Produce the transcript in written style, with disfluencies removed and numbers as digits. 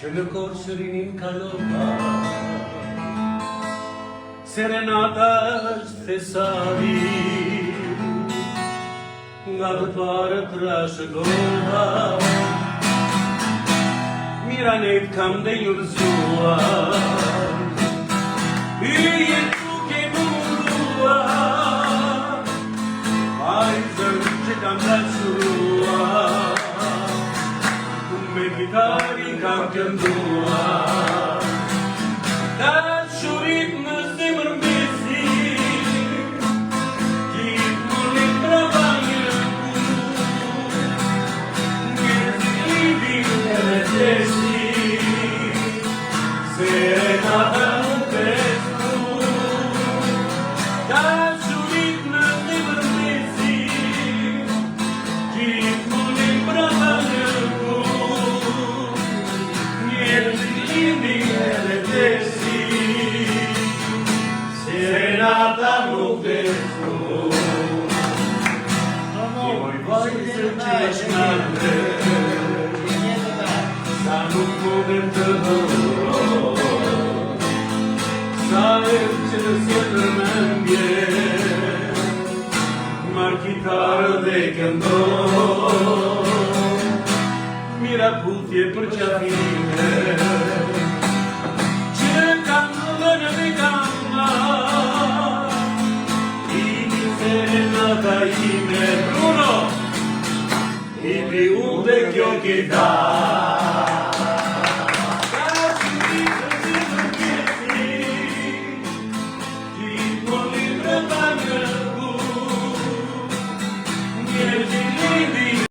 që në Korçërinë kalova. Serenata është thesari, nga të parët trashëgova. Miranet kam dhe njërzuar, hyje tuke munduar, vajzën që kam dashuruar, me gitari kam kënduar. Dashurit në zemër mbesi, gjithë mullit brava një kur, njerëzit lidin e retesi, serenata nuk besu. Dashurit në zemër mbesi, gjithë mullit brava një kur, njerëzit lidin e retesi, serenata nuk besu. Moj vajzë që është nate, sa nuk mundem të hëroj, sa e që se tërmendje, marr kitarë dhe këndoj, mira putje për qafime, që kam dhënë dhe kam marr, ibi serenata ime. Bruno! Ibi unë dhe kjo kitarë,